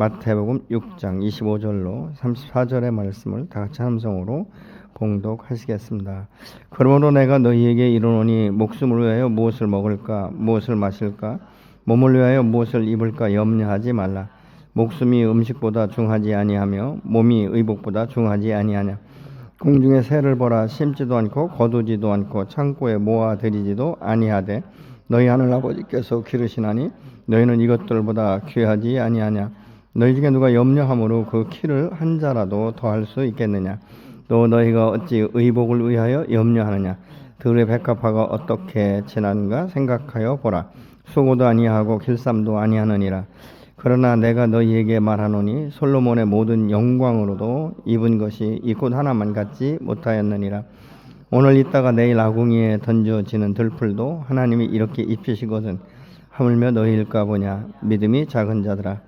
마태복음 6장 25절로 34절의 말씀을 다 같이 함성으로 봉독하시겠습니다. 그러므로 내가 너희에게 이르노니 목숨을 위하여 무엇을 먹을까 무엇을 마실까 몸을 위하여 무엇을 입을까 염려하지 말라. 목숨이 음식보다 중하지 아니하며 몸이 의복보다 중하지 아니하냐. 공중의 새를 보라. 심지도 않고 거두지도 않고 창고에 모아들이지도 아니하되 너희 하늘 아버지께서 기르시나니 너희는 이것들보다 귀하지 아니하냐. 너희 중에 누가 염려함으로 그 키를 한 자라도 더할 수 있겠느냐. 또 너희가 어찌 의복을 위하여 염려하느냐. 들의 백합화가 어떻게 지나는가 생각하여 보라. 수고도 아니하고 길쌈도 아니하느니라. 그러나 내가 너희에게 말하노니 솔로몬의 모든 영광으로도 입은 것이 이 곧 하나만 같지 못하였느니라. 오늘 있다가 내일 아궁이에 던져지는 들풀도 하나님이 이렇게 입히시거든 하물며 너희일까 보냐. 믿음이 작은 자들아.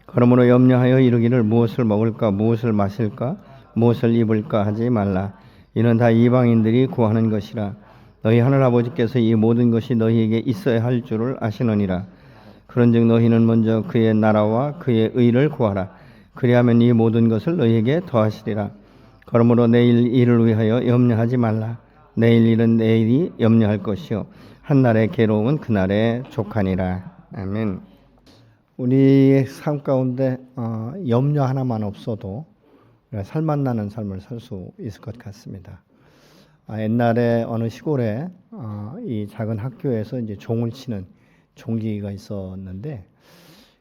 그러므로 염려하여 이르기를 무엇을 먹을까 무엇을 마실까 무엇을 입을까 하지 말라. 이는 다 이방인들이 구하는 것이라. 너희 하늘 아버지께서 이 모든 것이 너희에게 있어야 할 줄을 아시느니라. 그런즉 너희는 먼저 그의 나라와 그의 의를 구하라. 그리하면 이 모든 것을 너희에게 더하시리라. 그러므로 내일 일을 위하여 염려하지 말라. 내일 일은 내일이 염려할 것이요 한날의 괴로움은 그날의 족하니라. 아멘. 우리의 삶 가운데 염려 하나만 없어도 살맛 나는 삶을 살 수 있을 것 같습니다. 옛날에 어느 시골에 이 작은 학교에서 이제 종을 치는 종기가 있었는데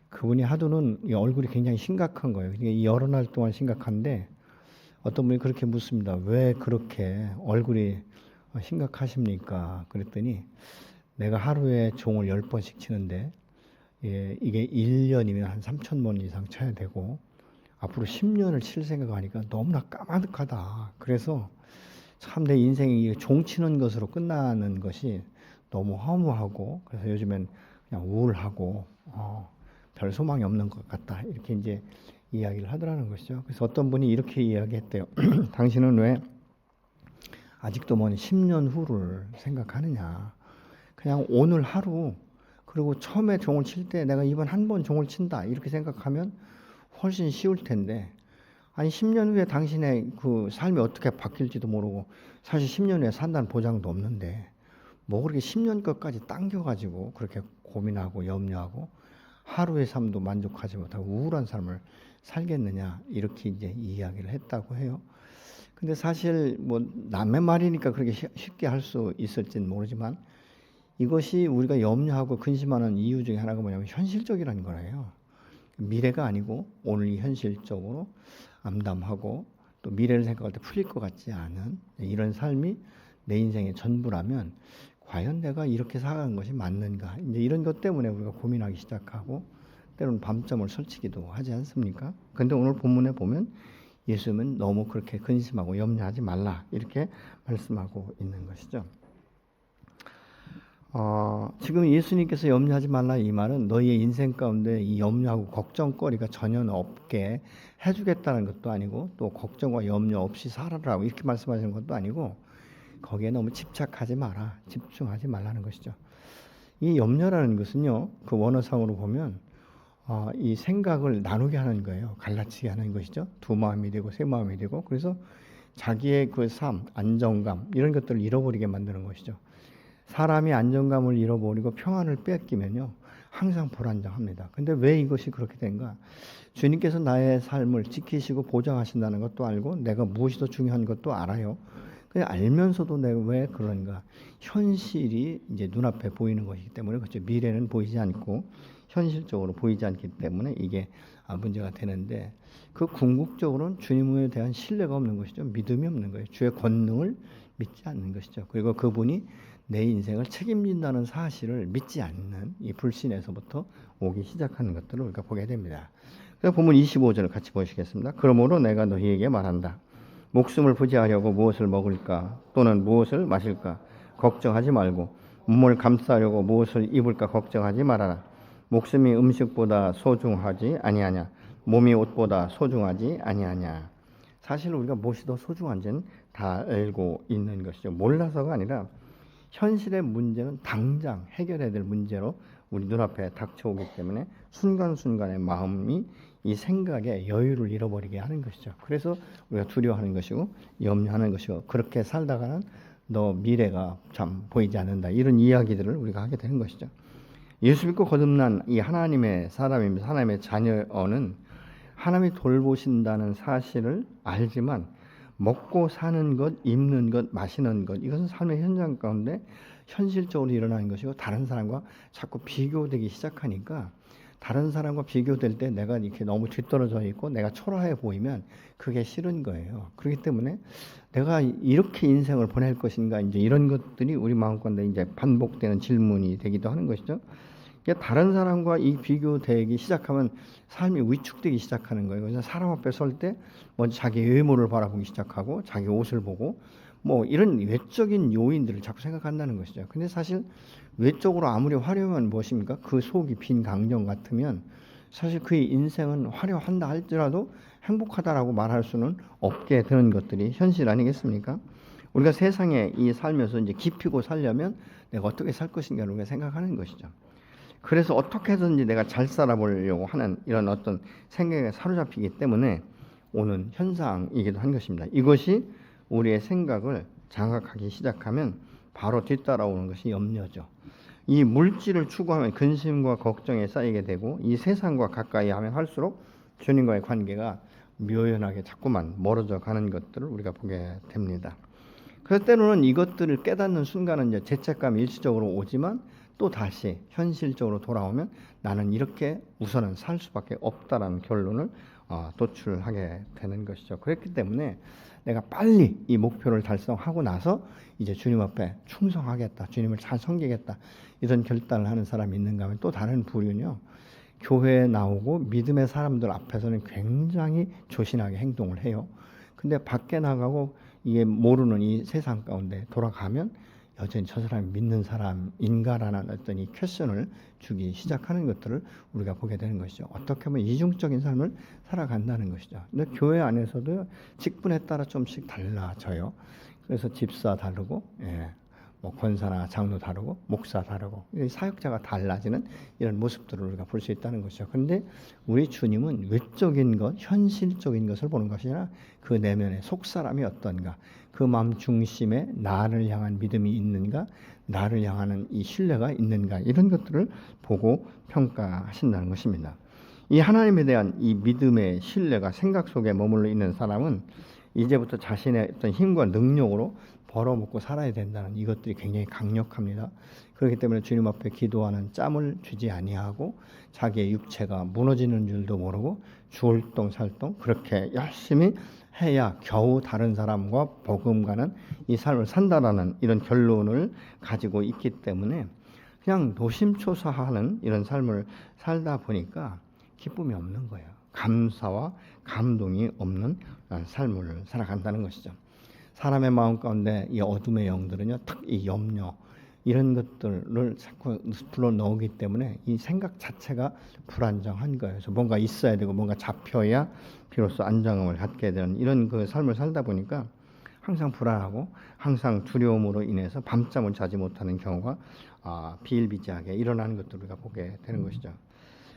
그분이 하도는 얼굴이 굉장히 심각한 거예요. 그러니까 여러 날 동안 심각한데 어떤 분이 그렇게 묻습니다. 왜 그렇게 얼굴이 심각하십니까? 그랬더니 내가 하루에 종을 10번씩 치는데 이게 1년이면 한 3,000번 이상 쳐야 되고 앞으로 10년을 칠 생각하니까 너무나 까마득하다. 그래서 참 내 인생이 종 치는 것으로 끝나는 것이 너무 허무하고 그래서 요즘엔 그냥 우울하고 별 소망이 없는 것 같다. 이렇게 이제 이야기를 하더라는 것이죠. 그래서 어떤 분이 이렇게 이야기했대요. 당신은 왜 아직도 10년 후를 생각하느냐. 그냥 오늘 하루 그리고 처음에 종을 칠 때 내가 이번 한 번 종을 친다 이렇게 생각하면 훨씬 쉬울 텐데 아니 10년 후에 당신의 그 삶이 어떻게 바뀔지도 모르고 사실 10년 후에 산다는 보장도 없는데 뭐 그렇게 10년 것까지 당겨가지고 그렇게 고민하고 염려하고 하루의 삶도 만족하지 못하고 우울한 삶을 살겠느냐 이렇게 이제 이야기를 했다고 해요. 근데 사실 뭐 남의 말이니까 그렇게 쉽게 할 수 있을지는 모르지만 이것이 우리가 염려하고 근심하는 이유 중에 하나가 뭐냐면 현실적이라는 거예요. 미래가 아니고 오늘 이 현실적으로 암담하고 또 미래를 생각할 때 풀릴 것 같지 않은 이런 삶이 내 인생의 전부라면 과연 내가 이렇게 살아가는 것이 맞는가? 이제 이런 것 때문에 우리가 고민하기 시작하고 때로는 밤잠을 설치기도 하지 않습니까? 그런데 오늘 본문에 보면 예수님은 너무 그렇게 근심하고 염려하지 말라 이렇게 말씀하고 있는 것이죠. 지금 예수님께서 염려하지 말라 이 말은 너희의 인생 가운데 이 염려하고 걱정거리가 전혀 없게 해주겠다는 것도 아니고 또 걱정과 염려 없이 살아라고 이렇게 말씀하시는 것도 아니고 거기에 너무 집착하지 마라, 집중하지 말라는 것이죠. 이 염려라는 것은요, 그 원어상으로 보면 이 생각을 나누게 하는 거예요. 갈라치게 하는 것이죠. 두 마음이 되고 세 마음이 되고 그래서 자기의 그 삶, 안정감 이런 것들을 잃어버리게 만드는 것이죠. 사람이 안정감을 잃어버리고 평안을 뺏기면요 항상 불안정합니다. 근데 왜 이것이 그렇게 된가? 주님께서 나의 삶을 지키시고 보장하신다는 것도 알고 내가 무엇이 더 중요한 것도 알아요. 그냥 알면서도 내가 왜 그런가? 현실이 이제 눈앞에 보이는 것이기 때문에 그렇죠. 미래는 보이지 않고 현실적으로 보이지 않기 때문에 이게 문제가 되는데 그 궁극적으로는 주님에 대한 신뢰가 없는 것이죠. 믿음이 없는 거예요. 주의 권능을 믿지 않는 것이죠. 그리고 그분이 내 인생을 책임진다는 사실을 믿지 않는 이 불신에서부터 오기 시작하는 것들을 우리가 보게 됩니다. 그래서 본문 25절을 같이 보시겠습니다. 그러므로 내가 너희에게 말한다. 목숨을 부지하려고 무엇을 먹을까 또는 무엇을 마실까 걱정하지 말고 몸을 감싸려고 무엇을 입을까 걱정하지 말아라. 목숨이 음식보다 소중하지 아니하냐 몸이 옷보다 소중하지 아니하냐. 사실 우리가 무엇이 더 소중한지는 다 알고 있는 것이죠. 몰라서가 아니라 현실의 문제는 당장 해결해야 될 문제로 우리 눈앞에 닥쳐오기 때문에 순간순간의 마음이 이 생각에 여유를 잃어버리게 하는 것이죠. 그래서 우리가 두려워하는 것이고 염려하는 것이고 그렇게 살다가는 너 미래가 참 보이지 않는다. 이런 이야기들을 우리가 하게 되는 것이죠. 예수 믿고 거듭난 이 하나님의 사람입니다. 하나님의 자녀는 하나님이 돌보신다는 사실을 알지만 먹고 사는 것, 입는 것, 마시는 것 이것은 삶의 현장 가운데 현실적으로 일어나는 것이고 다른 사람과 자꾸 비교되기 시작하니까 다른 사람과 비교될 때 내가 이렇게 너무 뒤떨어져 있고 내가 초라해 보이면 그게 싫은 거예요. 그렇기 때문에 내가 이렇게 인생을 보낼 것인가 이제 이런 것들이 우리 마음 가운데 이제 반복되는 질문이 되기도 하는 것이죠. 다른 사람과 이 비교되기 시작하면 삶이 위축되기 시작하는 거예요. 그래서 사람 앞에 설 때 먼저 자기 외모를 바라보기 시작하고 자기 옷을 보고 뭐 이런 외적인 요인들을 자꾸 생각한다는 것이죠. 근데 사실 외적으로 아무리 화려하면 무엇입니까? 그 속이 빈 강정 같으면 사실 그의 인생은 화려한다 할지라도 행복하다라고 말할 수는 없게 되는 것들이 현실 아니겠습니까? 우리가 세상에 이 살면서 이제 깊이고 살려면 내가 어떻게 살 것인가를 우리가 생각하는 것이죠. 그래서 어떻게든지 내가 잘 살아보려고 하는 이런 어떤 생각에 사로잡히기 때문에 오는 현상이기도 한 것입니다. 이것이 우리의 생각을 장악하기 시작하면 바로 뒤따라오는 것이 염려죠. 이 물질을 추구하면 근심과 걱정에 쌓이게 되고 이 세상과 가까이 하면 할수록 주님과의 관계가 묘연하게 자꾸만 멀어져 가는 것들을 우리가 보게 됩니다. 그래서 때로는 이것들을 깨닫는 순간은 이제 죄책감이 일시적으로 오지만 또 다시 현실적으로 돌아오면 나는 이렇게 우선은 살 수밖에 없다라는 결론을 도출하게 되는 것이죠. 그렇기 때문에 내가 빨리 이 목표를 달성하고 나서 이제 주님 앞에 충성하겠다, 주님을 잘 섬기겠다 이런 결단을 하는 사람이 있는가 하면 또 다른 부류는요. 교회에 나오고 믿음의 사람들 앞에서는 굉장히 조신하게 행동을 해요. 근데 밖에 나가고 이게 모르는 이 세상 가운데 돌아가면 여전히 저 사람이 믿는 사람인가라는 어떤 이 퀘션을 주기 시작하는 것들을 우리가 보게 되는 것이죠. 어떻게 보면 이중적인 삶을 살아간다는 것이죠. 근데 교회 안에서도 직분에 따라 좀씩 달라져요. 그래서 집사 다르고, 뭐 권사나 장로 다르고, 목사 다르고, 사역자가 달라지는 이런 모습들을 우리가 볼 수 있다는 것이죠. 그런데 우리 주님은 외적인 것, 현실적인 것을 보는 것이 아니라 그 내면의 속사람이 어떤가, 그 마음 중심에 나를 향한 믿음이 있는가, 나를 향하는 이 신뢰가 있는가 이런 것들을 보고 평가하신다는 것입니다. 이 하나님에 대한 이 믿음의 신뢰가 생각 속에 머물러 있는 사람은 이제부터 자신의 어떤 힘과 능력으로 벌어먹고 살아야 된다는 이것들이 굉장히 강력합니다. 그렇기 때문에 주님 앞에 기도하는 짬을 주지 아니하고 자기의 육체가 무너지는 줄도 모르고 주얼똥살똥 그렇게 열심히 해야 겨우 다른 사람과 복음가는 이 삶을 산다라는 이런 결론을 가지고 있기 때문에 그냥 노심초사하는 이런 삶을 살다 보니까 기쁨이 없는 거예요. 감사와 감동이 없는 삶을 살아간다는 것이죠. 사람의 마음 가운데 이 어둠의 영들은요, 특히 염려 이런 것들을 자꾸 불러넣기 때문에 이 생각 자체가 불안정한 거예요. 그래서 뭔가 있어야 되고 뭔가 잡혀야 비로소 안정감을 갖게 되는 이런 그 삶을 살다 보니까 항상 불안하고 항상 두려움으로 인해서 밤잠을 자지 못하는 경우가 비일비재하게 일어나는 것들을 우리가 보게 되는 것이죠.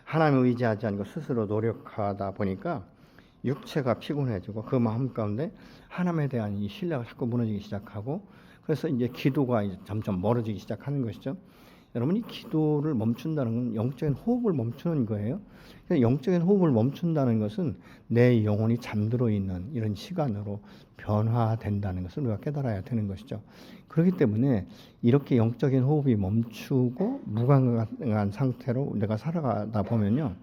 하나님을 의지하지 않고 스스로 노력하다 보니까 육체가 피곤해지고 그 마음 가운데 하나님에 대한 이 신뢰가 자꾸 무너지기 시작하고 그래서 이제 기도가 이제 점점 멀어지기 시작하는 것이죠. 여러분 이 기도를 멈춘다는 건 영적인 호흡을 멈추는 거예요. 영적인 호흡을 멈춘다는 것은 내 영혼이 잠들어 있는 이런 시간으로 변화된다는 것을 우리가 깨달아야 되는 것이죠. 그렇기 때문에 이렇게 영적인 호흡이 멈추고 무감각한 상태로 내가 살아가다 보면요.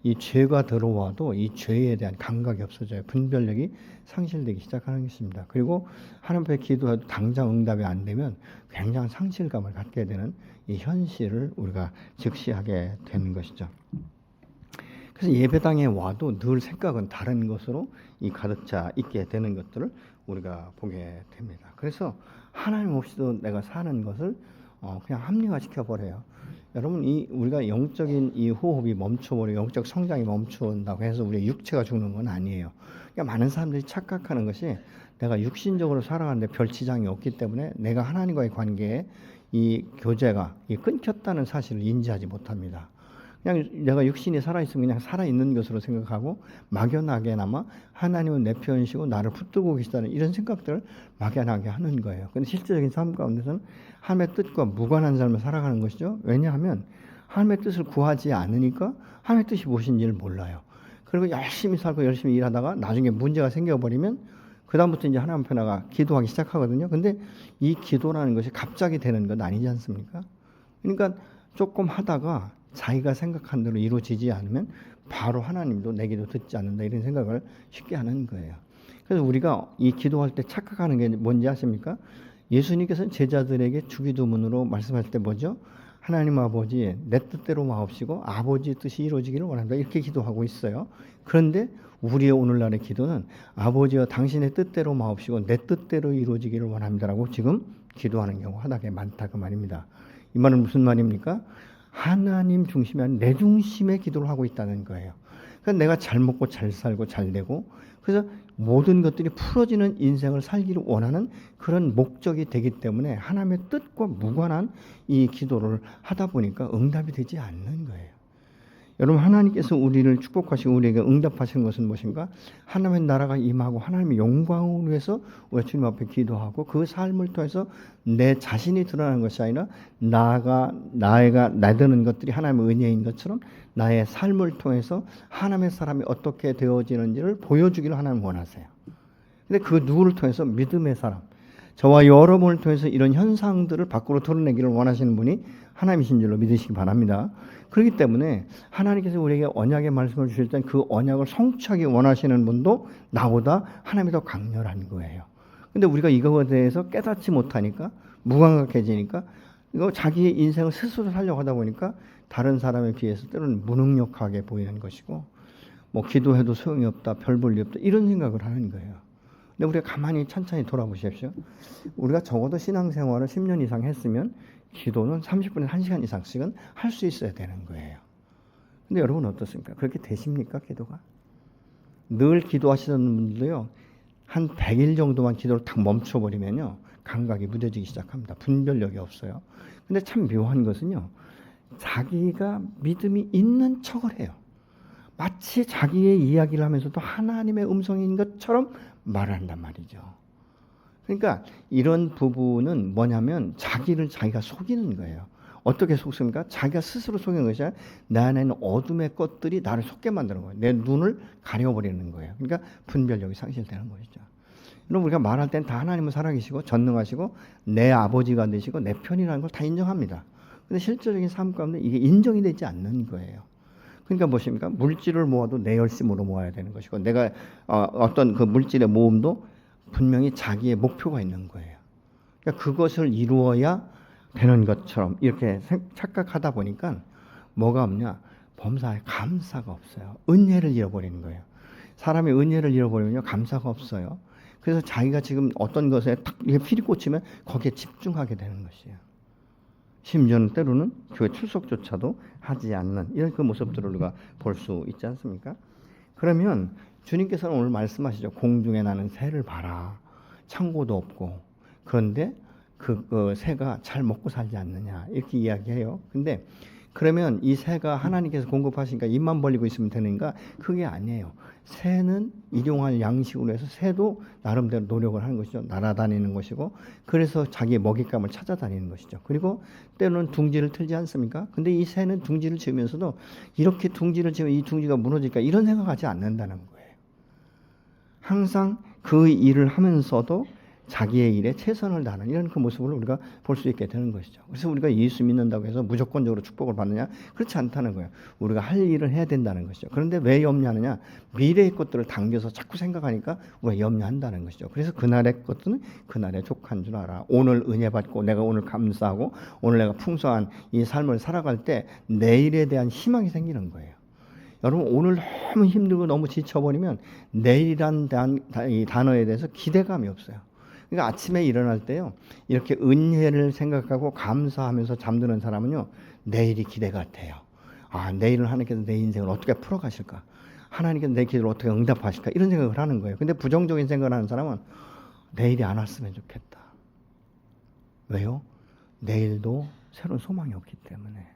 이 죄가 들어와도 이 죄에 대한 감각이 없어져요. 분별력이 상실되기 시작하는 것입니다. 그리고 하나님 앞에 기도해도 당장 응답이 안 되면 굉장한 상실감을 갖게 되는 이 현실을 우리가 직시하게 되는 것이죠. 그래서 예배당에 와도 늘 생각은 다른 것으로 이 가득 차 있게 되는 것들을 우리가 보게 됩니다. 그래서 하나님 없이도 내가 사는 것을 그냥 합리화시켜 버려요. 여러분 우리가 영적인 이 호흡이 멈춰버리고 영적 성장이 멈춘다고 해서 우리 육체가 죽는 건 아니에요. 그러니까 많은 사람들이 착각하는 것이 내가 육신적으로 살아가는데 별 지장이 없기 때문에 내가 하나님과의 관계에 이 교제가 끊겼다는 사실을 인지하지 못합니다. 그냥 내가 육신이 살아있으면 그냥 살아있는 것으로 생각하고 막연하게나마 하나님은 내 편이시고 나를 붙들고 계시다는 이런 생각들을 막연하게 하는 거예요. 근데 실제적인 삶 가운데서는 하나님의 뜻과 무관한 삶을 살아가는 것이죠. 왜냐하면 하나님의 뜻을 구하지 않으니까 하나님의 뜻이 무엇인지를 몰라요. 그리고 열심히 살고 열심히 일하다가 나중에 문제가 생겨버리면 그다음부터 이제 하나님 편하가 기도하기 시작하거든요. 근데 이 기도라는 것이 갑자기 되는 건 아니지 않습니까? 그러니까 조금 하다가 자기가 생각한 대로 이루어지지 않으면 바로 하나님도 내 기도 듣지 않는다 이런 생각을 쉽게 하는 거예요. 그래서 우리가 이 기도할 때 착각하는 게 뭔지 아십니까? 예수님께서는 제자들에게 주기도문으로 말씀하실 때 뭐죠? 하나님 아버지 내 뜻대로 마옵시고 아버지의 뜻이 이루어지기를 원합니다. 이렇게 기도하고 있어요. 그런데 우리의 오늘날의 기도는 아버지와 당신의 뜻대로 마옵시고 내 뜻대로 이루어지기를 원합니다라고 지금 기도하는 경우가 하나가 많다 그 말입니다. 이 말은 무슨 말입니까? 하나님 중심이 아닌 내 중심의 기도를 하고 있다는 거예요. 그러니까 내가 잘 먹고 잘 살고 잘 되고 그래서 모든 것들이 풀어지는 인생을 살기를 원하는 그런 목적이 되기 때문에 하나님의 뜻과 무관한 이 기도를 하다 보니까 응답이 되지 않는 거예요. 여러분 하나님께서 우리를 축복하시고 우리에게 응답하시는 것은 무엇인가? 하나님의 나라가 임하고 하나님의 영광을 위해서 우리가 주님 앞에 기도하고 그 삶을 통해서 내 자신이 드러나는 것이 아니라 나가 되는 것들이 하나님의 은혜인 것처럼 나의 삶을 통해서 하나님의 사람이 어떻게 되어지는지를 보여주기를 하나님 원하세요. 근데 그 누구를 통해서? 믿음의 사람. 저와 여러분을 통해서 이런 현상들을 밖으로 드러내기를 원하시는 분이 하나님이신 줄로 믿으시기 바랍니다. 그렇기 때문에 하나님께서 우리에게 언약의 말씀을 주실 때 그 언약을 성취하기 원하시는 분도 나보다 하나님이 더 강렬한 거예요. 근데 우리가 이거에 대해서 깨닫지 못하니까 무감각해지니까 이거 자기의 인생을 스스로 살려고 하다 보니까 다른 사람에 비해서 때로는 무능력하게 보이는 것이고 뭐 기도해도 소용이 없다, 별 볼 일 없다 이런 생각을 하는 거예요. 근데 우리가 가만히 천천히 돌아보십시오. 우리가 적어도 신앙생활을 10년 이상 했으면 기도는 30분에서 1시간 이상씩은 할 수 있어야 되는 거예요. 근데 여러분 어떻습니까? 그렇게 되십니까? 기도가? 늘 기도하시는 분들도요. 한 100일 정도만 기도를 딱 멈춰버리면요. 감각이 무뎌지기 시작합니다. 분별력이 없어요. 근데 참 묘한 것은요. 자기가 믿음이 있는 척을 해요. 마치 자기의 이야기를 하면서도 하나님의 음성인 것처럼 말한단 말이죠. 그러니까 이런 부분은 뭐냐면 자기를 자기가 속이는 거예요. 어떻게 속습니까? 자기가 스스로 속이는 것이 아니라 내 안에는 어둠의 것들이 나를 속게 만드는 거예요. 내 눈을 가려버리는 거예요. 그러니까 분별력이 상실되는 것이죠. 여러분 우리가 말할 땐 다 하나님은 살아계시고 전능하시고 내 아버지가 되시고 내 편이라는 걸 다 인정합니다. 근데 실질적인 삶 가운데 이게 인정이 되지 않는 거예요. 그러니까 무엇입니까? 물질을 모아도 내 열심으로 모아야 되는 것이고 내가 어떤 그 물질의 모음도 분명히 자기의 목표가 있는 거예요. 그러니까 그것을 이루어야 되는 것처럼 이렇게 착각하다 보니까 뭐가 없냐? 범사에 감사가 없어요. 은혜를 잃어버리는 거예요. 사람이 은혜를 잃어버리면요 감사가 없어요. 그래서 자기가 지금 어떤 것에 딱 이렇게 필이 꽂히면 거기에 집중하게 되는 것이에요. 심지어는 때로는 교회 출석조차도 하지 않는 이런 그 모습들을 우리가 볼 수 있지 않습니까? 그러면 주님께서는 오늘 말씀하시죠. 공중에 나는 새를 봐라. 창고도 없고 그런데 그 새가 잘 먹고 살지 않느냐 이렇게 이야기해요. 근데 그러면 이 새가 하나님께서 공급하시니까 입만 벌리고 있으면 되는가? 그게 아니에요. 새는 일용할 양식으로 해서 새도 나름대로 노력을 하는 것이죠. 날아다니는 것이고 그래서 자기의 먹잇감을 찾아다니는 것이죠. 그리고 때로는 둥지를 틀지 않습니까? 근데 이 새는 둥지를 지으면서도 이렇게 둥지를 지으면 이 둥지가 무너질까 이런 생각하지 않는다는 거예요. 항상 그 일을 하면서도 자기의 일에 최선을 다하는 이런 그 모습을 우리가 볼 수 있게 되는 것이죠. 그래서 우리가 예수 믿는다고 해서 무조건적으로 축복을 받느냐? 그렇지 않다는 거예요. 우리가 할 일을 해야 된다는 것이죠. 그런데 왜 염려하느냐? 미래의 것들을 당겨서 자꾸 생각하니까 우리가 염려한다는 것이죠. 그래서 그날의 것들은 그날에 족한 줄 알아. 오늘 은혜 받고 내가 오늘 감사하고 오늘 내가 풍성한 이 삶을 살아갈 때 내일에 대한 희망이 생기는 거예요. 여러분 오늘 너무 힘들고 너무 지쳐버리면 내일이란 이 단어에 대해서 기대감이 없어요. 그러니까 아침에 일어날 때요. 이렇게 은혜를 생각하고 감사하면서 잠드는 사람은요. 내일이 기대가 돼요. 아, 내일은 하나님께서 내 인생을 어떻게 풀어가실까? 하나님께서 내 기도를 어떻게 응답하실까? 이런 생각을 하는 거예요. 근데 부정적인 생각을 하는 사람은 내일이 안 왔으면 좋겠다. 왜요? 내일도 새로운 소망이 없기 때문에.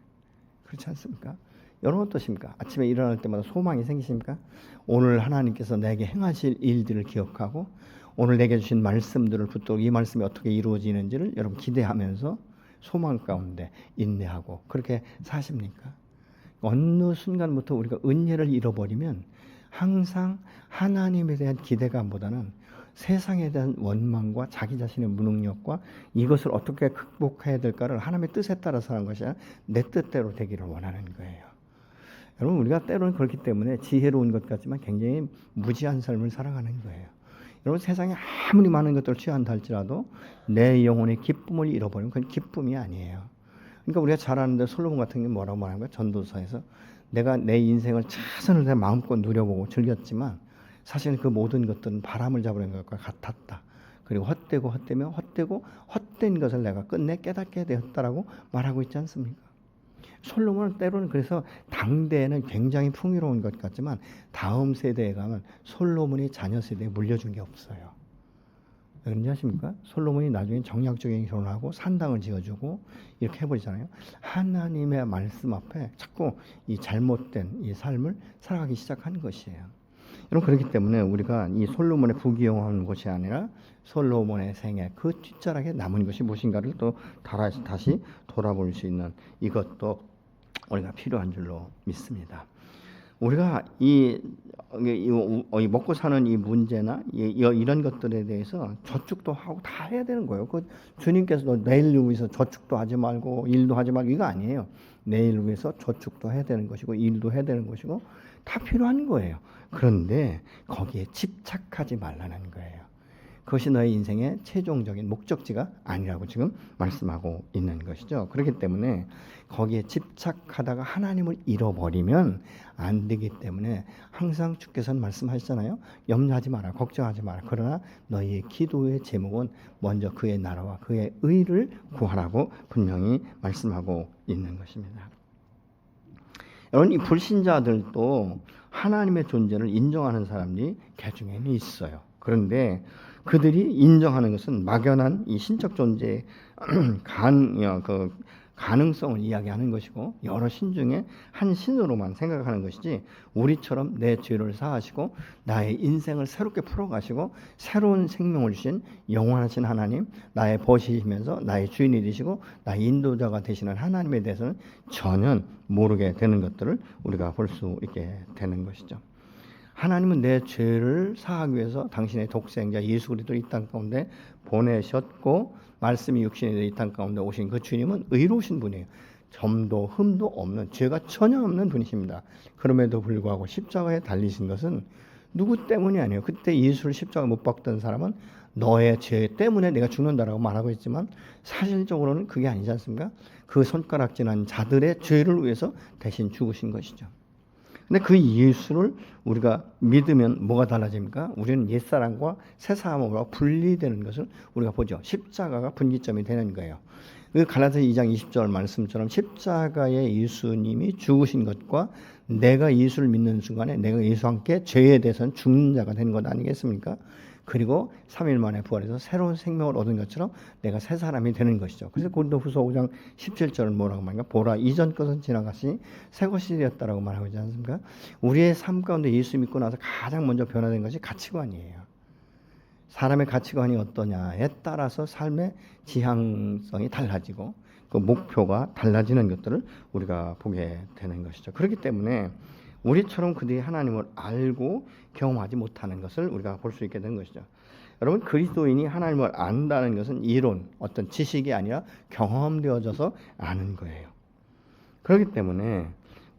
그렇지 않습니까? 여러분 어떠십니까? 아침에 일어날 때마다 소망이 생기십니까? 오늘 하나님께서 내게 행하실 일들을 기억하고 오늘 내게 주신 말씀들을 붙들고 이 말씀이 어떻게 이루어지는지를 여러분 기대하면서 소망 가운데 인내하고 그렇게 사십니까? 어느 순간부터 우리가 은혜를 잃어버리면 항상 하나님에 대한 기대감보다는 세상에 대한 원망과 자기 자신의 무능력과 이것을 어떻게 극복해야 될까를 하나님의 뜻에 따라서 하는 것이 아니라 내 뜻대로 되기를 원하는 거예요. 여러분 우리가 때로는 그렇기 때문에 지혜로운 것 같지만 굉장히 무지한 삶을 살아가는 거예요. 여러분 세상에 아무리 많은 것들을 취한다 할지라도 내 영혼의 기쁨을 잃어버리면 그건 기쁨이 아니에요. 그러니까 우리가 잘 아는데 솔로몬 같은 게 뭐라고 말하는 거야? 전도서에서 내가 내 인생을 최선을 다해 마음껏 누려보고 즐겼지만 사실 그 모든 것들은 바람을 잡으려는 것과 같았다. 그리고 헛되고 헛되며 헛되고 헛된 것을 내가 끝내 깨닫게 되었다라고 말하고 있지 않습니까? 솔로몬은 때로는 그래서 당대에는 굉장히 풍요로운 것 같지만 다음 세대에 가면 솔로몬이 자녀 세대에 물려준 게 없어요. 그런지 아십니까? 솔로몬이 나중에 정략적인 결혼하고 산당을 지어주고 이렇게 해버리잖아요. 하나님의 말씀 앞에 자꾸 이 잘못된 이 삶을 살아가기 시작한 것이에요. 여러분 그렇기 때문에 우리가 이 솔로몬의 부귀영화한 것이 아니라 솔로몬의 생애 그 뒷자락에 남은 것이 무엇인가를 또 다시 돌아볼 수 있는 이것도 우리가 필요한 줄로 믿습니다. 우리가 이 먹고 사는 이 문제나 이런 것들에 대해서 저축도 하고 다 해야 되는 거예요. 그 주님께서 내일을 위해서 저축도 하지 말고 일도 하지 말고 이거 아니에요. 내일을 위해서 저축도 해야 되는 것이고 일도 해야 되는 것이고 다 필요한 거예요. 그런데 거기에 집착하지 말라는 거예요. 그것이 너의 인생의 최종적인 목적지가 아니라고 지금 말씀하고 있는 것이죠. 그렇기 때문에 거기에 집착하다가 하나님을 잃어버리면 안 되기 때문에 항상 주께서는 말씀하시잖아요. 염려하지 마라, 걱정하지 마라. 그러나 너희의 기도의 제목은 먼저 그의 나라와 그의 의를 구하라고 분명히 말씀하고 있는 것입니다. 여러분 이 불신자들도 하나님의 존재를 인정하는 사람들이 개중에는 있어요. 그런데 그들이 인정하는 것은 막연한 이 신적 존재의 가능성을 이야기하는 것이고 여러 신 중에 한 신으로만 생각하는 것이지 우리처럼 내 죄를 사하시고 나의 인생을 새롭게 풀어가시고 새로운 생명을 주신 영원하신 하나님, 나의 벗이시면서 나의 주인이 되시고 나의 인도자가 되시는 하나님에 대해서는 전혀 모르게 되는 것들을 우리가 볼 수 있게 되는 것이죠. 하나님은 내 죄를 사하기 위해서 당신의 독생자 예수 그리스도를 이 땅 가운데 보내셨고 말씀이 육신이 되어 이 땅 가운데 오신 그 주님은 의로우신 분이에요. 점도 흠도 없는 죄가 전혀 없는 분이십니다. 그럼에도 불구하고 십자가에 달리신 것은 누구 때문이 아니에요. 그때 예수를 십자가 못 박던 사람은 너의 죄 때문에 내가 죽는다라고 말하고 있지만 사실적으로는 그게 아니지 않습니까? 그 손가락질한 자들의 죄를 위해서 대신 죽으신 것이죠. 근데 그 예수를 우리가 믿으면 뭐가 달라집니까? 우리는 옛사람과 새사람으로 분리되는 것을 우리가 보죠. 십자가가 분기점이 되는 거예요. 그 갈라디아 2장 20절 말씀처럼 십자가의 예수님이 죽으신 것과 내가 예수를 믿는 순간에 내가 예수와 함께 죄에 대해서는 죽는 자가 되는 것 아니겠습니까? 그리고 3일 만에 부활해서 새로운 생명을 얻은 것처럼 내가 새 사람이 되는 것이죠. 그래서 고린도후서 5장 17절은 뭐라고 말합니까? 보라 이전 것은 지나갔으니 새 것이 되었다라고 말하고 있지 않습니까? 우리의 삶 가운데 예수 믿고 나서 가장 먼저 변화된 것이 가치관이에요. 사람의 가치관이 어떠냐에 따라서 삶의 지향성이 달라지고 그 목표가 달라지는 것들을 우리가 보게 되는 것이죠. 그렇기 때문에 우리처럼 그들이 하나님을 알고 경험하지 못하는 것을 우리가 볼 수 있게 된 것이죠. 여러분 그리스도인이 하나님을 안다는 것은 이론, 어떤 지식이 아니라 경험되어져서 아는 거예요. 그렇기 때문에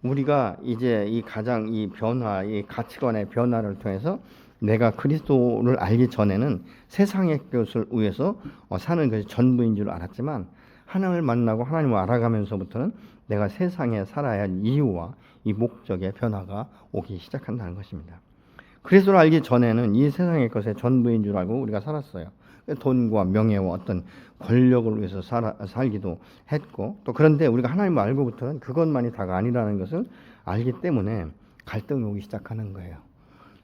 우리가 이제 이 가장 이 변화, 이 가치관의 변화를 통해서 내가 그리스도를 알기 전에는 세상의 것을 위해서 사는 것이 전부인 줄 알았지만 하나님을 만나고 하나님을 알아가면서부터는 내가 세상에 살아야 할 이유와 이 목적의 변화가 오기 시작한다는 것입니다. 그리스도를 알기 전에는 이 세상의 것의 전부인 줄 알고 우리가 살았어요. 돈과 명예와 어떤 권력을 위해서 살기도 했고 또 그런데 우리가 하나님을 알고부터는 그것만이 다가 아니라는 것을 알기 때문에 갈등이 오기 시작하는 거예요.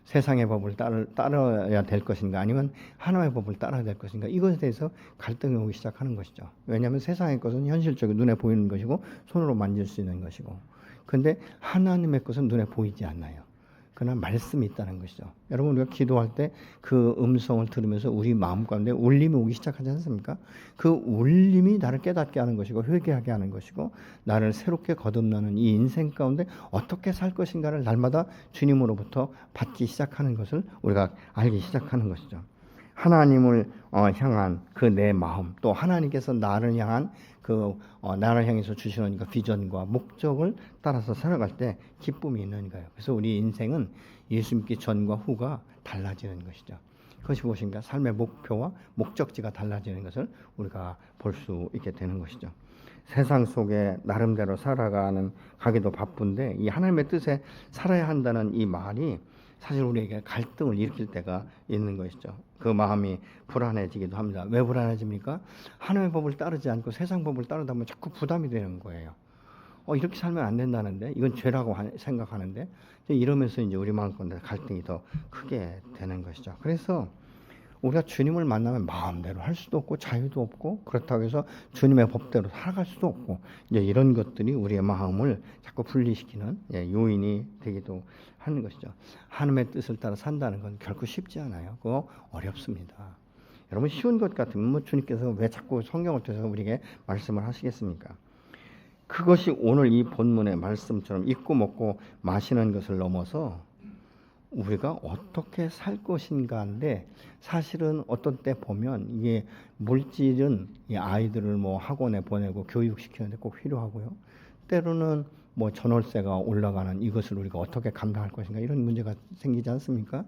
세상의 법을 따라야 될 것인가 아니면 하나님의 법을 따라야 될 것인가 이것에 대해서 갈등이 오기 시작하는 것이죠. 왜냐하면 세상의 것은 현실적으로 눈에 보이는 것이고 손으로 만질 수 있는 것이고 근데 하나님의 것은 눈에 보이지 않나요. 그러나 말씀이 있다는 것이죠. 여러분 우리가 기도할 때 그 음성을 들으면서 우리 마음 가운데 울림이 오기 시작하지 않습니까? 그 울림이 나를 깨닫게 하는 것이고 회개하게 하는 것이고 나를 새롭게 거듭나는 이 인생 가운데 어떻게 살 것인가를 날마다 주님으로부터 받기 시작하는 것을 우리가 알기 시작하는 것이죠. 하나님을 향한 그 내 마음 또 하나님께서 나를 향한 나를 향해서 주시는 그 비전과 목적을 따라서 살아갈 때 기쁨이 있는 거예요. 그래서 우리 인생은 예수 믿기 전과 후가 달라지는 것이죠. 그것이 무엇인가? 삶의 목표와 목적지가 달라지는 것을 우리가 볼 수 있게 되는 것이죠. 세상 속에 나름대로 가기도 바쁜데 이 하나님의 뜻에 살아야 한다는 이 말이 사실 우리에게 갈등을 일으킬 때가 있는 것이죠. 그 마음이 불안해지기도 합니다. 왜 불안해집니까? 하나님의 법을 따르지 않고 세상 법을 따르다 보면 자꾸 부담이 되는 거예요. 이렇게 살면 안 된다는데 이건 죄라고 생각하는데 이러면서 이제 우리 마음 가운데 갈등이 더 크게 되는 것이죠. 그래서 우리가 주님을 만나면 마음대로 할 수도 없고 자유도 없고 그렇다고 해서 주님의 법대로 살아갈 수도 없고 이제 이런 것들이 우리의 마음을 자꾸 분리시키는 요인이 되기도 하는 것이죠. 하나님의 뜻을 따라 산다는 건 결코 쉽지 않아요. 그거 어렵습니다. 여러분 쉬운 것 같으면 주님께서 왜 자꾸 성경을 통해서 우리에게 말씀을 하시겠습니까? 그것이 오늘 이 본문의 말씀처럼 입고 먹고 마시는 것을 넘어서 우리가 어떻게 살 것인가인데 사실은 어떤 때 보면 이게 물질은 이 아이들을 학원에 보내고 교육시키는데 꼭 필요하고요. 때로는 전월세가 올라가는 이것을 우리가 어떻게 감당할 것인가 이런 문제가 생기지 않습니까?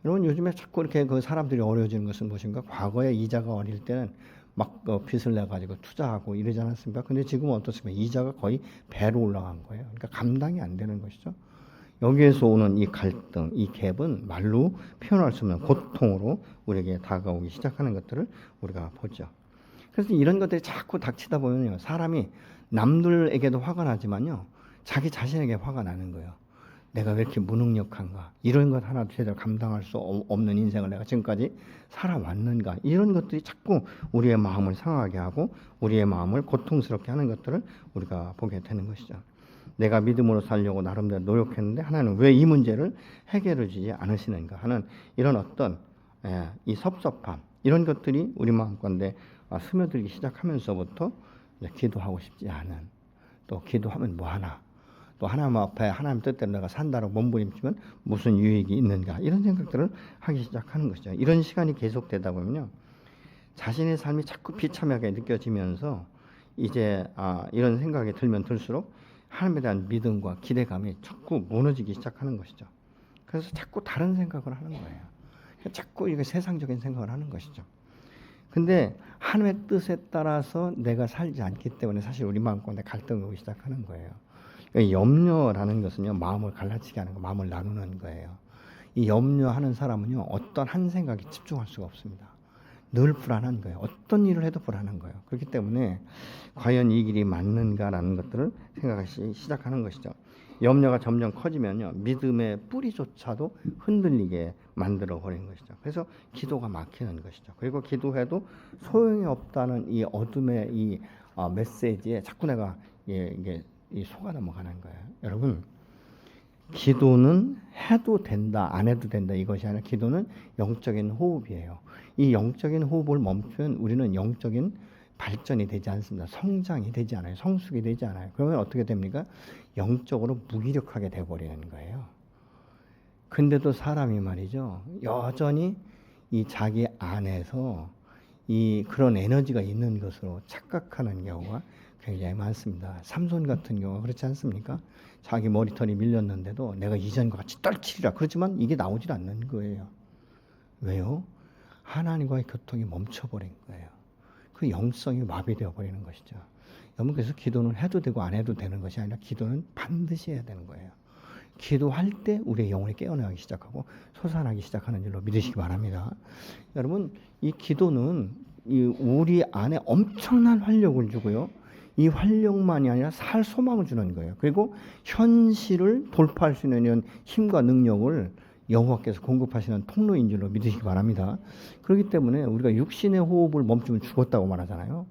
여러분 요즘에 자꾸 이렇게 그 사람들이 어려워지는 것은 무엇인가? 과거에 이자가 어릴 때는 막 빚을 내 가지고 투자하고 이러지 않았습니까? 근데 지금은 어떻습니까? 이자가 거의 배로 올라간 거예요. 그러니까 감당이 안 되는 것이죠. 여기에서 오는 이 갈등, 이 갭은 말로 표현할 수 없는 고통으로 우리에게 다가오기 시작하는 것들을 우리가 보죠. 그래서 이런 것들이 자꾸 닥치다 보면요, 사람이 남들에게도 화가 나지만요, 자기 자신에게 화가 나는 거예요. 내가 왜 이렇게 무능력한가? 이런 것 하나도 제대로 감당할 수 없는 인생을 내가 지금까지 살아왔는가? 이런 것들이 자꾸 우리의 마음을 상하게 하고 우리의 마음을 고통스럽게 하는 것들을 우리가 보게 되는 것이죠. 내가 믿음으로 살려고 나름대로 노력했는데 하나님은 왜 이 문제를 해결해 주지 않으시는가 하는 이런 어떤 이 섭섭함 이런 것들이 우리 마음 가운데 스며들기 시작하면서부터 기도하고 싶지 않은 또 기도하면 뭐하나 또 하나님 앞에 하나님 뜻대로 내가 산다고 몸부림치면 무슨 유익이 있는가 이런 생각들을 하기 시작하는 것이죠. 이런 시간이 계속되다 보면요 자신의 삶이 자꾸 비참하게 느껴지면서 이제 이런 생각이 들면 들수록 하나님에 대한 믿음과 기대감이 자꾸 무너지기 시작하는 것이죠. 그래서 자꾸 다른 생각을 하는 거예요. 자꾸 이게 세상적인 생각을 하는 것이죠. 근데 하나님의 뜻에 따라서 내가 살지 않기 때문에 사실 우리 마음 가운데 갈등이 오기 시작하는 거예요. 염려라는 것은요, 마음을 갈라치게 하는 거, 마음을 나누는 거예요. 이 염려하는 사람은요, 어떤 한 생각에 집중할 수가 없습니다. 늘 불안한 거예요. 어떤 일을 해도 불안한 거예요. 그렇기 때문에 과연 이 길이 맞는가라는 것들을 생각하기 시작하는 것이죠. 염려가 점점 커지면요, 믿음의 뿌리조차도 흔들리게 만들어 버리는 것이죠. 그래서 기도가 막히는 것이죠. 그리고 기도해도 소용이 없다는 이 어둠의 이 메시지에 자꾸 내가 이게 속아 넘어가는 거예요. 여러분, 기도는 해도 된다, 안 해도 된다 이것이 아니라 기도는 영적인 호흡이에요. 이 영적인 호흡을 멈추면 우리는 영적인 발전이 되지 않습니다. 성장이 되지 않아요. 성숙이 되지 않아요. 그러면 어떻게 됩니까? 영적으로 무기력하게 돼버리는 거예요. 근데도 사람이 말이죠, 여전히 이 자기 안에서 이 그런 에너지가 있는 것으로 착각하는 경우가 굉장히 많습니다. 삼손 같은 경우가 그렇지 않습니까? 자기 머리털이 밀렸는데도 내가 이전과 같이 떨치리라 그렇지만 이게 나오질 않는 거예요. 왜요? 하나님과의 교통이 멈춰버린 거예요. 그 영성이 마비되어 버리는 것이죠. 여러분, 그래서 기도는 해도 되고 안 해도 되는 것이 아니라 기도는 반드시 해야 되는 거예요. 기도할 때 우리의 영혼이 깨어나기 시작하고 솟아나기 시작하는 줄로 믿으시기 바랍니다. 여러분, 이 기도는 우리 안에 엄청난 활력을 주고요. 이 활력만이 아니라 살 소망을 주는 거예요. 그리고 현실을 돌파할 수 있는 힘과 능력을 여호와께서 공급하시는 통로인 줄로 믿으시기 바랍니다. 그렇기 때문에 우리가 육신의 호흡을 멈추면 죽었다고 말하잖아요.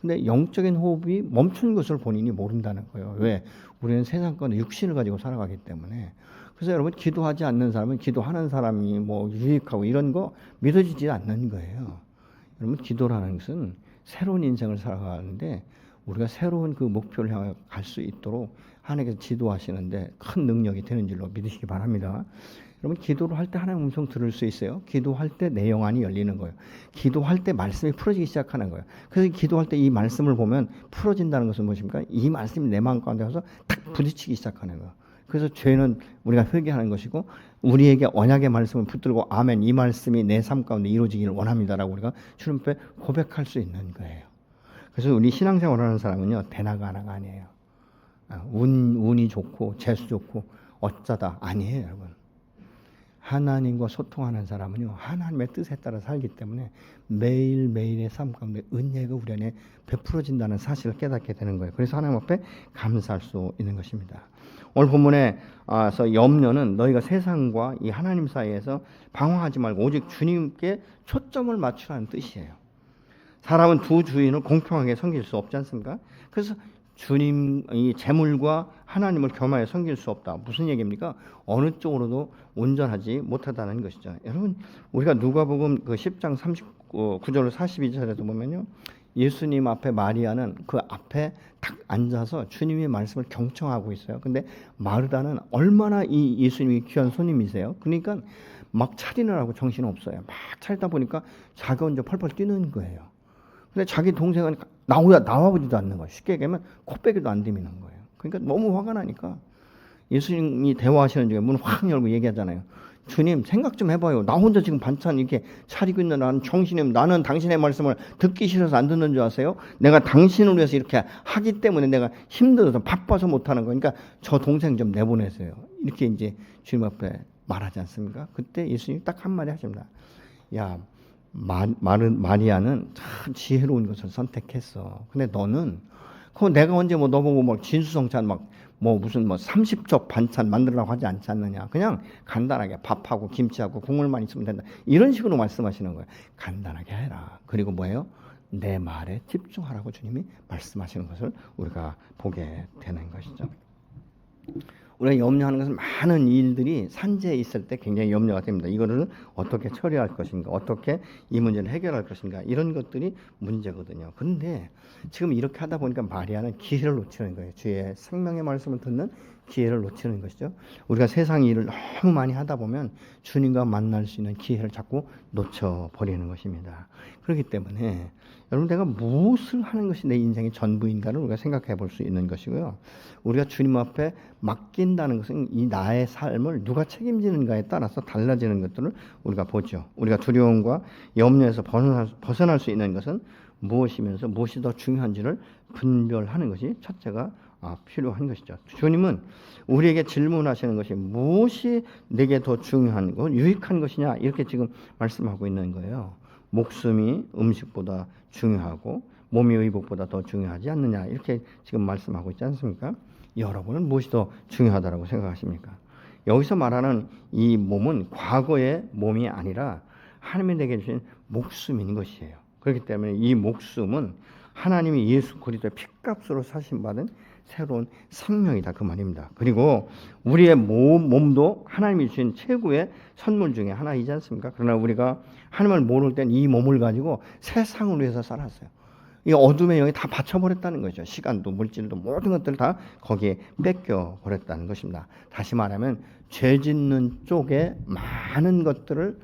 근데 영적인 호흡이 멈춘 것을 본인이 모른다는 거예요. 왜? 우리는 세상 건에 육신을 가지고 살아가기 때문에. 그래서 여러분, 기도하지 않는 사람은 기도하는 사람이 뭐 유익하고 이런 거 믿어지지 않는 거예요. 여러분, 기도라는 것은 새로운 인생을 살아가는데 우리가 새로운 그 목표를 향해 갈 수 있도록 하나님께서 지도하시는데 큰 능력이 되는 줄로 믿으시기 바랍니다. 여러분, 기도를 할 때 하나님의 음성 들을 수 있어요. 기도할 때 내 영안이 열리는 거예요. 기도할 때 말씀이 풀어지기 시작하는 거예요. 그래서 기도할 때 이 말씀을 보면 풀어진다는 것은 무엇입니까? 이 말씀이 내 마음 가운데 가서 탁 부딪히기 시작하는 거예요. 그래서 죄는 우리가 회개하는 것이고 우리에게 언약의 말씀을 붙들고 아멘, 이 말씀이 내 삶 가운데 이루어지기를 원합니다라고 우리가 주님 앞에 고백할 수 있는 거예요. 그래서 우리 신앙생활을 하는 사람은요, 대나가나가 아니에요. 운이 좋고 재수 좋고 어쩌다 아니에요, 여러분. 하나님과 소통하는 사람은요, 하나님의 뜻에 따라 살기 때문에 매일매일의 삶 가운데 은혜가 우리 안에 베풀어진다는 사실을 깨닫게 되는 거예요. 그래서 하나님 앞에 감사할 수 있는 것입니다. 오늘 본문에서 염려는 너희가 세상과 이 하나님 사이에서 방황하지 말고 오직 주님께 초점을 맞추라는 뜻이에요. 사람은 두 주인을 공평하게 섬길 수 없지 않습니까? 그래서 주님, 이 재물과 하나님을 겸하여 섬길 수 없다. 무슨 얘기입니까? 어느 쪽으로도 온전하지 못하다는 것이죠. 여러분, 우리가 누가복음 그 10장 39절 42절에도 보면요, 예수님 앞에 마리아는 그 앞에 딱 앉아서 주님의 말씀을 경청하고 있어요. 근데 마르다는 얼마나 이 예수님이 귀한 손님이세요. 그러니까 막 차리느라고 정신 없어요. 막 차리다 보니까 자기 혼자 펄펄 뛰는 거예요. 근데 자기 동생은 나와보지도 않는 거예요. 쉽게 얘기하면 코빼기도 안 들이는 거예요. 그러니까 너무 화가 나니까 예수님이 대화하시는 중에 문을 확 열고 얘기하잖아요. 주님, 생각 좀 해봐요. 나 혼자 지금 반찬 이렇게 차리고 있는 나는 정신이, 나는 당신의 말씀을 듣기 싫어서 안 듣는 줄 아세요? 내가 당신을 위해서 이렇게 하기 때문에 내가 힘들어서 바빠서 못하는 거니까 저 동생 좀 내보내세요. 이렇게 이제 주님 앞에 말하지 않습니까? 그때 예수님이 딱 한마디 하십니다. 야, 마리아는 참 지혜로운 것을 선택했어. 근데 너는 그 내가 언제 뭐 너보고 뭐 진수성찬 막 뭐 무슨 뭐 30쪽 반찬 만들라고 하지 않지 않느냐. 그냥 간단하게 밥하고 김치하고 국물만 있으면 된다. 이런 식으로 말씀하시는 거예요. 간단하게 해라. 그리고 뭐예요? 내 말에 집중하라고 주님이 말씀하시는 것을 우리가 보게 되는 것이죠. 우리가 염려하는 것은 많은 일들이 산재에 있을 때 굉장히 염려가 됩니다. 이거를 어떻게 처리할 것인가, 어떻게 이 문제를 해결할 것인가, 이런 것들이 문제거든요. 그런데 지금 이렇게 하다 보니까 마리아는 기회를 놓치는 거예요. 주의 생명의 말씀을 듣는 기회를 놓치는 것이죠. 우리가 세상 일을 너무 많이 하다 보면 주님과 만날 수 있는 기회를 자꾸 놓쳐버리는 것입니다. 그렇기 때문에 여러분, 내가 무엇을 하는 것이 내 인생의 전부인가를 우리가 생각해 볼 수 있는 것이고요. 우리가 주님 앞에 맡긴다는 것은 이 나의 삶을 누가 책임지는가에 따라서 달라지는 것들을 우리가 보죠. 우리가 두려움과 염려에서 벗어날 수 있는 것은 무엇이면서 무엇이 더 중요한지를 분별하는 것이 첫째가 필요한 것이죠. 주님은 우리에게 질문하시는 것이 무엇이 내게 더 중요한 것, 유익한 것이냐, 이렇게 지금 말씀하고 있는 거예요. 목숨이 음식보다 중요하고 몸이 의복보다 더 중요하지 않느냐, 이렇게 지금 말씀하고 있지 않습니까? 여러분은 무엇이 더 중요하다고 생각하십니까? 여기서 말하는 이 몸은 과거의 몸이 아니라 하나님이 내게 주신 목숨인 것이에요. 그렇기 때문에 이 목숨은 하나님이 예수 그리스도의 피값으로 사신받은 새로운 생명이다, 그 말입니다. 그리고 우리의 몸도 하나님이 주신 최고의 선물 중에 하나이지 않습니까? 그러나 우리가 하나님을 모를 땐 이 몸을 가지고 세상을 위해서 살았어요. 이 어둠의 영이 다 바쳐버렸다는 거죠. 시간도 물질도 모든 것들을 다 거기에 뺏겨버렸다는 것입니다. 다시 말하면 죄 짓는 쪽에 많은 것들을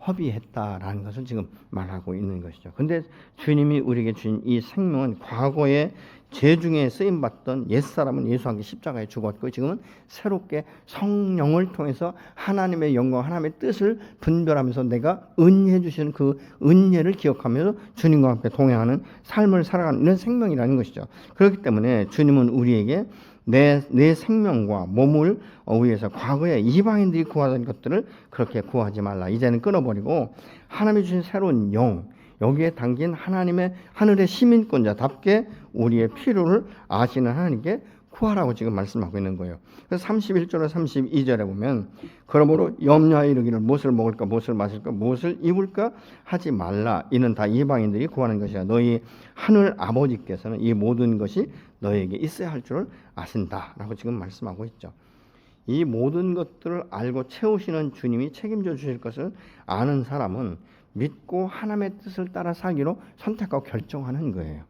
허비했다라는 것을 지금 말하고 있는 것이죠. 근데 주님이 우리에게 주신 이 생명은 과거에 죄 중에 쓰임받던 옛사람은 예수와 함께 십자가에 죽었고 지금은 새롭게 성령을 통해서 하나님의 영광, 하나님의 뜻을 분별하면서 내가 은혜해 주시는 그 은혜를 기억하면서 주님과 함께 동행하는 삶을 살아가는 이런 생명이라는 것이죠. 그렇기 때문에 주님은 우리에게 내 생명과 몸을 위해서 과거에 이방인들이 구하던 것들을 그렇게 구하지 말라. 이제는 끊어버리고 하나님이 주신 새로운 영, 여기에 담긴 하나님의 하늘의 시민권자답게 우리의 필요를 아시는 하나님께 구하라고 지금 말씀하고 있는 거예요. 그래서 31절과 32절에 보면 그러므로 염려하여 이르기를 무엇을 먹을까 무엇을 마실까 무엇을 입을까 하지 말라. 이는 다 이방인들이 구하는 것이야. 너희 하늘 아버지께서는 이 모든 것이 너에게 있어야 할 줄을 아신다라고 지금 말씀하고 있죠. 이 모든 것들을 알고 채우시는 주님이 책임져 주실 것을 아는 사람은 믿고 하나님의 뜻을 따라 살기로 선택하고 결정하는 거예요.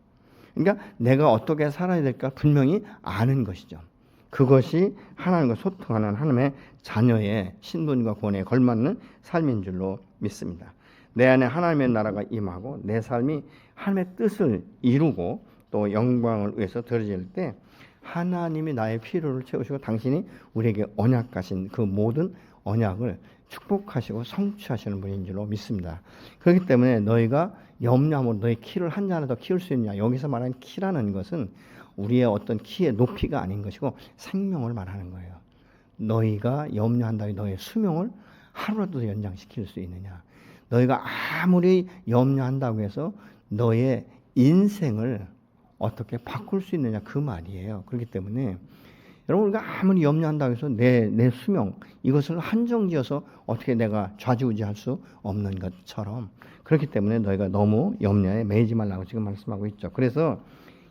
그러니까 내가 어떻게 살아야 될까 분명히 아는 것이죠. 그것이 하나님과 소통하는 하나님의 자녀의 신분과 권위에 걸맞는 삶인 줄로 믿습니다. 내 안에 하나님의 나라가 임하고 내 삶이 하나님의 뜻을 이루고 또 영광을 위해서 드려질 때 하나님이 나의 필요를 채우시고 당신이 우리에게 언약하신 그 모든 언약을 축복하시고 성취하시는 분인 줄로 믿습니다. 그렇기 때문에 너희가 염려함으로 너희 키를 한 자나 더 키울 수 있냐. 여기서 말하는 키라는 것은 우리의 어떤 키의 높이가 아닌 것이고 생명을 말하는 거예요. 너희가 염려한다면 너의 수명을 하루라도 연장시킬 수 있느냐. 너희가 아무리 염려한다고 해서 너의 인생을 어떻게 바꿀 수 있느냐 그 말이에요. 그렇기 때문에 여러분 우리가 아무리 염려한다고 해서 내 수명 이것을 한정지어서 어떻게 내가 좌지우지할 수 없는 것처럼 그렇기 때문에 너희가 너무 염려에 매이지 말라고 지금 말씀하고 있죠. 그래서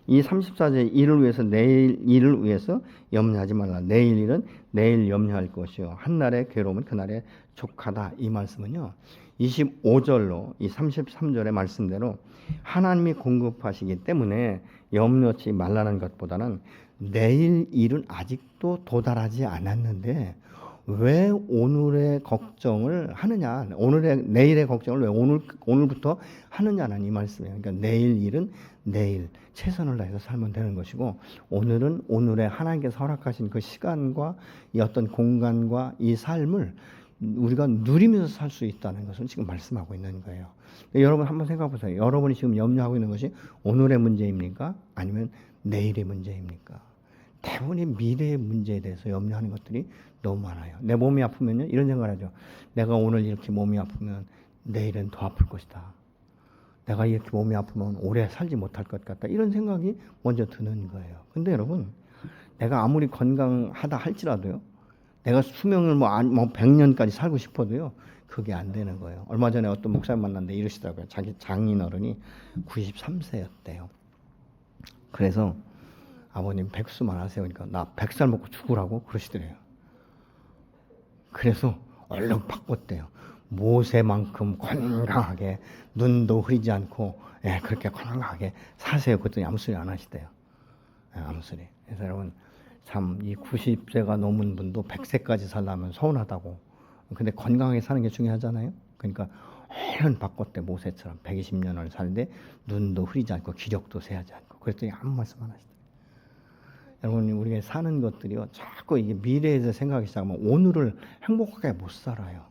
이 34절 일을 위해서 내일 일을 위해서 염려하지 말라. 내일 일은 내일 염려할 것이요. 한날의 괴로움은 그날의 족하다. 이 말씀은요. 25절로 이 33절의 말씀대로 하나님이 공급하시기 때문에 염려치 말라는 것보다는 내일 일은 아직도 도달하지 않았는데 왜 오늘의 걱정을 하느냐, 내일의 걱정을 왜 오늘부터 하느냐는 이 말씀이에요. 그러니까 내일 일은 내일 최선을 다해서 살면 되는 것이고 오늘은 오늘의 하나님께서 허락하신 그 시간과 이 어떤 공간과 이 삶을 우리가 누리면서 살 수 있다는 것을 지금 말씀하고 있는 거예요. 여러분 한번 생각해 보세요. 여러분이 지금 염려하고 있는 것이 오늘의 문제입니까? 아니면 내일의 문제입니까? 대부분이 미래의 문제에 대해서 염려하는 것들이 너무 많아요. 내 몸이 아프면요 이런 생각을 하죠. 내가 오늘 이렇게 몸이 아프면 내일은 더 아플 것이다. 내가 이렇게 몸이 아프면 오래 살지 못할 것 같다. 이런 생각이 먼저 드는 거예요. 근데 여러분 내가 아무리 건강하다 할지라도요. 내가 수명을 뭐 100년까지 살고 싶어도요. 그게 안 되는 거예요. 얼마 전에 어떤 목사님 만났는데 이러시더라고요. 자기 장인어른이 93세였대요. 그래서 아버님 백수만 하세요. 그러니까 나 100살 먹고 죽으라고 그러시더래요. 그래서 얼른 바꿨대요. 모세만큼 건강하게 눈도 흐리지 않고 그렇게 건강하게 사세요. 그랬더니 아무 소리 안 하시대요. 아무 소리. 그래서 여러분 참 이 90세가 넘은 분도 100세까지 살려면 서운하다고. 근데 건강하게 사는 게 중요하잖아요. 그러니까 얼른 바꿨대. 모세처럼 120년을 살되 눈도 흐리지 않고 기력도 세하지 않고. 그랬더니 아무 말씀 안 하시대요. 여러분 우리가 사는 것들이요 자꾸 이게 미래에서 생각하기 시작하면 오늘을 행복하게 못 살아요.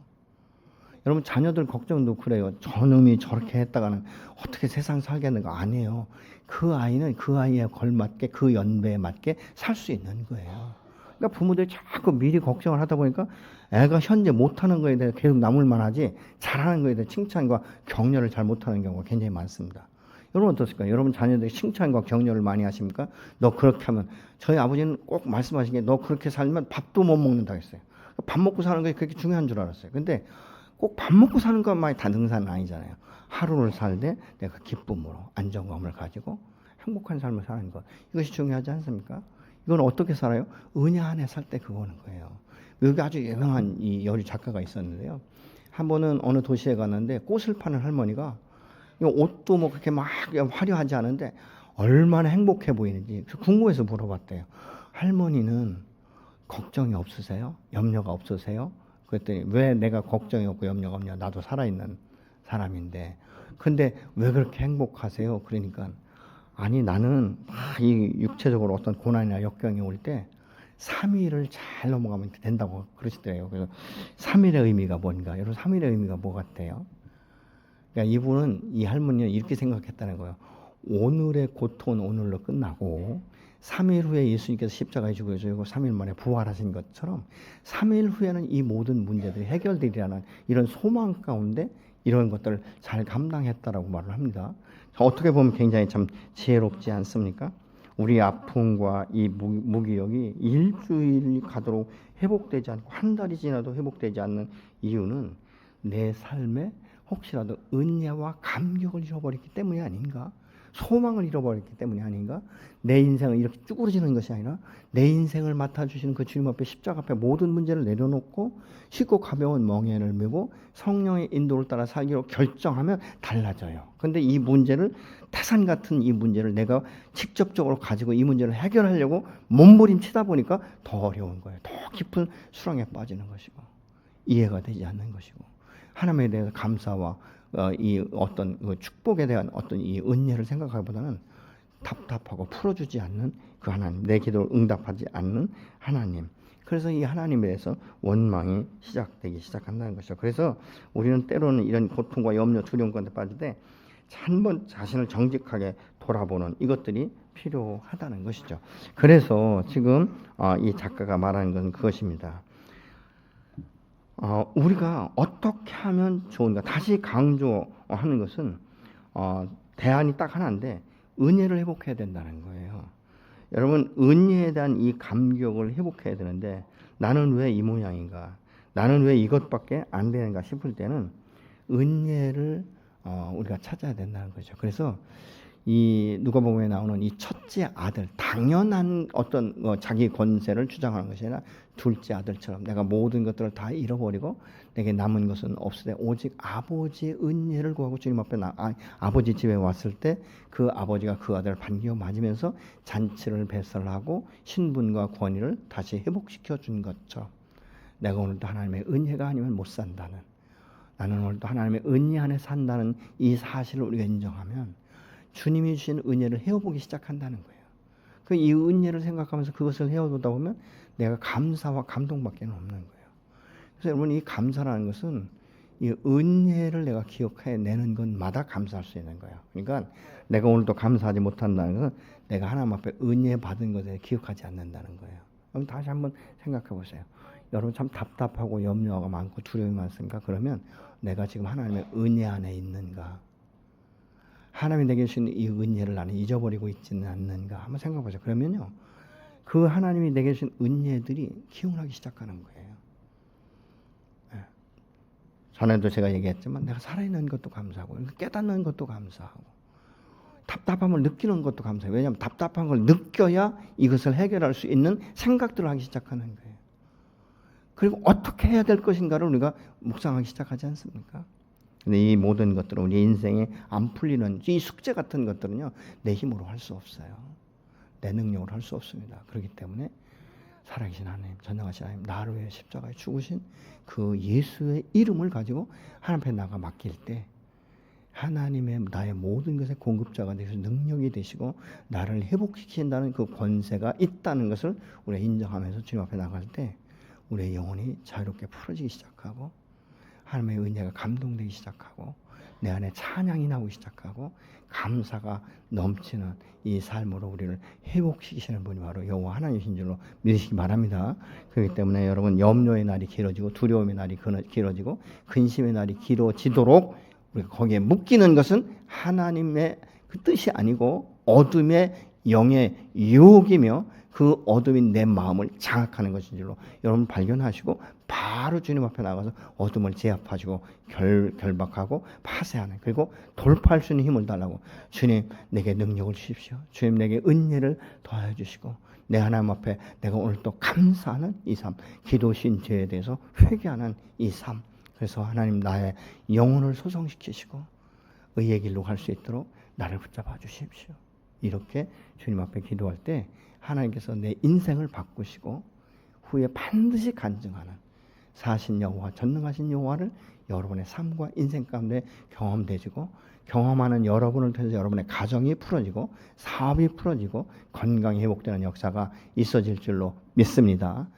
여러분 자녀들 걱정도 그래요. 저놈이 저렇게 했다가는 어떻게 세상 살겠는가. 아니에요. 그 아이는 그 아이에 걸맞게 그 연배에 맞게 살 수 있는 거예요. 그러니까 부모들이 자꾸 미리 걱정을 하다 보니까 애가 현재 못하는 거에 대해 계속 나물만 하지 잘하는 거에 대해 칭찬과 격려를 잘 못하는 경우가 굉장히 많습니다. 여러분 어떻습니까? 여러분 자녀들이 칭찬과 격려를 많이 하십니까? 너 그렇게 하면 저희 아버지는 꼭 말씀하시기에 너 그렇게 살면 밥도 못 먹는다고 했어요. 밥 먹고 사는 게 그렇게 중요한 줄 알았어요. 근데 꼭 밥 먹고 사는 것만이 다 능사는 아니잖아요. 하루를 살되 내가 기쁨으로 안정감을 가지고 행복한 삶을 사는 것. 이것이 중요하지 않습니까? 이건 어떻게 살아요? 은혜 안에 살 때 그거는 거예요. 여기 아주 유명한 이 여리 작가가 있었는데요. 한 번은 어느 도시에 갔는데 꽃을 파는 할머니가 옷도 뭐 그렇게 막 화려하지 않은데 얼마나 행복해 보이는지 궁금해서 물어봤대요. 할머니는 걱정이 없으세요? 염려가 없으세요? 그랬더니 왜 내가 걱정이 없고 염려가 없냐? 나도 살아있는 사람인데. 근데 왜 그렇게 행복하세요? 그러니까 아니 나는 이 육체적으로 어떤 고난이나 역경이 올 때 3일을 잘 넘어가면 된다고 그러시더래요. 그래서 3일의 의미가 뭔가? 여러분 3일의 의미가 뭐 같아요? 그러니까 이분은 이 할머니는 이렇게 생각했다는 거예요. 오늘의 고통은 오늘로 끝나고 3일 후에 예수님께서 십자가에 죽으시고 3일 만에 부활하신 것처럼 3일 후에는 이 모든 문제들이 해결되리라는 이런 소망 가운데 이런 것들을 잘 감당했다라고 말을 합니다. 어떻게 보면 굉장히 참 지혜롭지 않습니까? 우리 아픔과 이 무기력이 일주일 가도록 회복되지 않고 한 달이 지나도 회복되지 않는 이유는 내 삶에 혹시라도 은혜와 감격을 잃어버렸기 때문이 아닌가? 소망을 잃어버렸기 때문이 아닌가? 내 인생을 이렇게 쭈그러지는 것이 아니라 내 인생을 맡아주시는 그 주님 앞에 십자가 앞에 모든 문제를 내려놓고 쉽고 가벼운 멍에를 메고 성령의 인도를 따라 살기로 결정하면 달라져요. 그런데 이 문제를 태산 같은 이 문제를 내가 직접적으로 가지고 이 문제를 해결하려고 몸부림치다 보니까 더 어려운 거예요. 더 깊은 수렁에 빠지는 것이고 이해가 되지 않는 것이고 하나님에 대해서 감사와 이 어떤 축복에 대한 어떤 이 은혜를 생각하기보다는 답답하고 풀어주지 않는 그 하나님, 내 기도를 응답하지 않는 하나님. 그래서 이 하나님에 대해서 원망이 시작되기 시작한다는 것이죠. 그래서 우리는 때로는 이런 고통과 염려, 두려움 가운데 빠질 때 한번 자신을 정직하게 돌아보는 이것들이 필요하다는 것이죠. 그래서 지금 이 작가가 말하는 것은 그것입니다. 우리가 어떻게 하면 좋은가? 다시 강조하는 것은 대안이 딱 하나인데 은혜를 회복해야 된다는 거예요. 여러분 은혜에 대한 이 감격을 회복해야 되는데 나는 왜 이 모양인가? 나는 왜 이것밖에 안 되는가 싶을 때는 은혜를 우리가 찾아야 된다는 거죠. 그래서 이 누가복음에 나오는 이 첫째 아들 당연한 어떤 자기 권세를 주장하는 것이 아니라 둘째 아들처럼 내가 모든 것들을 다 잃어버리고 내게 남은 것은 없으되 오직 아버지의 은혜를 구하고 주님 앞에 아버지 집에 왔을 때 그 아버지가 그 아들을 반겨 맞으면서 잔치를 배설하고 신분과 권위를 다시 회복시켜 준 것처럼 내가 오늘도 하나님의 은혜가 아니면 못 산다는 나는 오늘도 하나님의 은혜 안에 산다는 이 사실을 우리가 인정하면 주님이 주신 은혜를 헤어보기 시작한다는 거예요. 그 이 은혜를 생각하면서 그것을 헤어보다 보면 내가 감사와 감동밖에 없는 거예요. 그래서 여러분 이 감사라는 것은 이 은혜를 내가 기억해내는 것마다 감사할 수 있는 거예요. 그러니까 내가 오늘도 감사하지 못한다는 것은 내가 하나님 앞에 은혜 받은 것에 기억하지 않는다는 거예요. 그럼 다시 한번 생각해 보세요. 여러분 참 답답하고 염려가 많고 두려움이 많습니까? 그러면 내가 지금 하나님의 은혜 안에 있는가? 하나님이 내게 주신 이 은혜를 나는 잊어버리고 있지는 않는가? 한번 생각해 보세요. 그러면요. 그 하나님이 내게 주신 은혜들이 기억나기 시작하는 거예요. 전에도 제가 얘기했지만 내가 살아있는 것도 감사하고 깨닫는 것도 감사하고 답답함을 느끼는 것도 감사해요. 왜냐하면 답답한 걸 느껴야 이것을 해결할 수 있는 생각들을 하기 시작하는 거예요. 그리고 어떻게 해야 될 것인가를 우리가 묵상하기 시작하지 않습니까? 근데 이 모든 것들은 우리 인생에 안 풀리는 이 숙제 같은 것들은요. 내 힘으로 할 수 없어요. 내 능력으로 할 수 없습니다. 그렇기 때문에 살아계신 하나님, 전능하신 하나님, 나를 위해 십자가에 죽으신 그 예수의 이름을 가지고 하나님 앞에 나가 맡길 때 하나님의 나의 모든 것의 공급자가 되셔서 능력이 되시고 나를 회복시킨다는 그 권세가 있다는 것을 우리가 인정하면서 주님 앞에 나갈 때 우리의 영혼이 자유롭게 풀어지기 시작하고 하나님의 은혜가 감동되기 시작하고 내 안에 찬양이 나오기 시작하고 감사가 넘치는 이 삶으로 우리를 회복시키시는 분이 바로 여호와 하나님이신 줄로 믿으시기 바랍니다. 그렇기 때문에 여러분 염려의 날이 길어지고 두려움의 날이 길어지고 근심의 날이 길어지도록 우리가 거기에 묶이는 것은 하나님의 그 뜻이 아니고 어둠의 영의 유혹이며 그 어둠이 내 마음을 장악하는 것인 줄로 여러분 발견하시고 바로 주님 앞에 나가서 어둠을 제압하시고 결박하고 파쇄하는 그리고 돌파할 수 있는 힘을 달라고 주님 내게 능력을 주십시오. 주님 내게 은혜를 더하여 주시고 내 하나님 앞에 내가 오늘 또 감사하는 이 삶 기도신 죄에 대해서 회개하는 이 삶 그래서 하나님 나의 영혼을 소성시키시고 의의 길로 갈 수 있도록 나를 붙잡아 주십시오. 이렇게 주님 앞에 기도할 때 하나님께서 내 인생을 바꾸시고 후에 반드시 간증하는 사신 여호와 전능하신 여호와를 여러분의 삶과 인생 가운데 경험되지고 경험하는 여러분을 통해서 여러분의 가정이 풀어지고 사업이 풀어지고 건강이 회복되는 역사가 있어질 줄로 믿습니다.